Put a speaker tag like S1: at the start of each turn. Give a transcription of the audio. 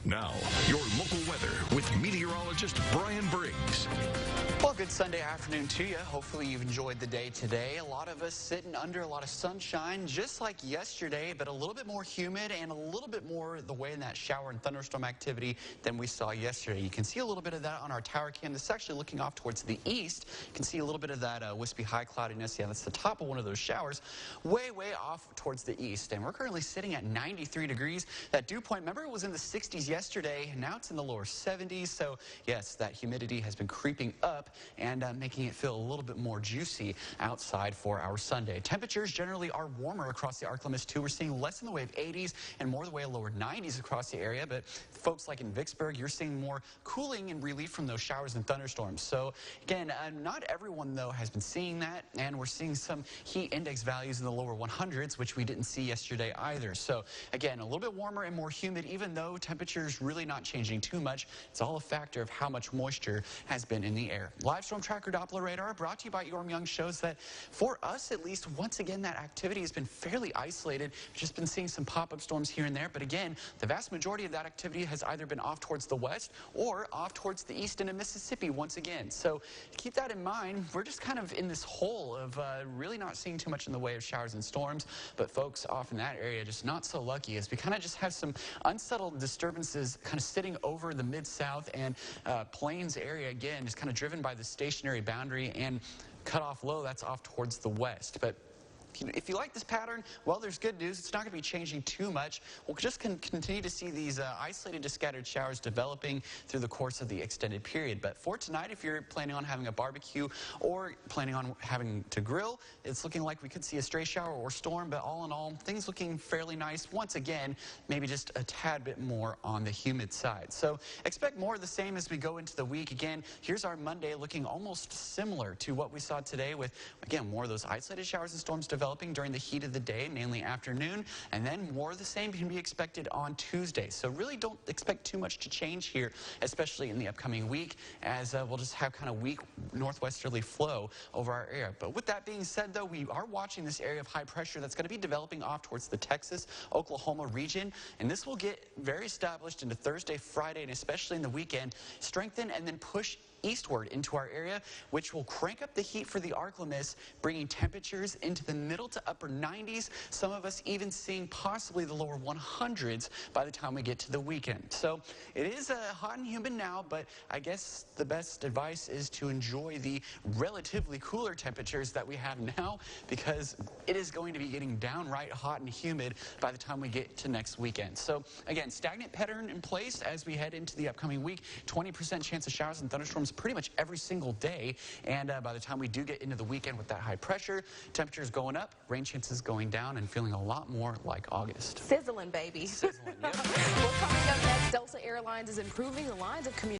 S1: Now, your local weather with meteorologist Brian Briggs.
S2: Well, good Sunday afternoon to you. Hopefully you've enjoyed the day today. A lot of us sitting under a lot of sunshine, just like yesterday, but a little bit more humid and a little bit more the way in that shower and thunderstorm activity than we saw yesterday. You can see a little bit of that on our tower cam. This is actually looking off towards the east. You can see a little bit of that wispy high cloudiness. Yeah, that's the top of one of those showers, way off towards the east. And we're currently sitting at 93 degrees. That dew point, remember, it was in the 60s yesterday. Now it's in the lower 70s. So yes, that humidity has been creeping up and making it feel a little bit more juicy outside for our Sunday. Temperatures generally are warmer across the ArkLaMiss too. We're seeing less in the way of 80s and more the way of lower 90s across the area. But folks like in Vicksburg, you're seeing more cooling and relief from those showers and thunderstorms. So again, not everyone though has been seeing that, and we're seeing some heat index values in the lower 100s, which we didn't see yesterday either. So again, a little bit warmer and more humid, even though temperatures really not changing too much. It's all a factor of how much moisture has been in the air. Live Storm Tracker Doppler radar brought to you by Yorm Young shows that for us at least, once again, that activity has been fairly isolated. We've just been seeing some pop-up storms here and there, but again, the vast majority of that activity has either been off towards the west or off towards the east into Mississippi once again. So keep that in mind. We're just kind of in this hole of really not seeing too much in the way of showers and storms, but folks off in that area just not so lucky, as we kind of just have some unsettled disturbances kind of sitting over the mid-south and plains area again, just kind of driven by the stationary boundary, and cut off low, that's off towards the west. But if you like this pattern, well, there's good news. It's not going to be changing too much. We'll just continue to see these isolated to scattered showers developing through the course of the extended period. But for tonight, if you're planning on having a barbecue or planning on having to grill, it's looking like we could see a stray shower or storm. But all in all, things looking fairly nice. Once again, maybe just a tad bit more on the humid side. So expect more of the same as we go into the week. Again, here's our Monday looking almost similar to what we saw today with, again, more of those isolated showers and storms developing during the heat of the day, mainly afternoon, and then more of the same can be expected on Tuesday. So really don't expect too much to change here, especially in the upcoming week, as we'll just have kind of weak northwesterly flow over our area. But with that being said, though, we are watching this area of high pressure that's going to be developing off towards the Texas, Oklahoma region, and this will get very established into Thursday, Friday, and especially in the weekend, strengthen and then push eastward into our area, which will crank up the heat for the ArkLaMiss, bringing temperatures into the middle to upper 90s, some of us even seeing possibly the lower 100s by the time we get to the weekend. So it is hot and humid now, but I guess the best advice is to enjoy the relatively cooler temperatures that we have now, because it is going to be getting downright hot and humid by the time we get to next weekend. So again, stagnant pattern in place as we head into the upcoming week. 20% chance of showers and thunderstorms pretty much every single day, and by the time we do get into the weekend with that high pressure, temperatures going up, rain chances going down, and feeling a lot more like August.
S3: Sizzling, baby.
S2: Sizzling, yep.
S3: Well, coming up next, Delta Airlines is improving the lines of communication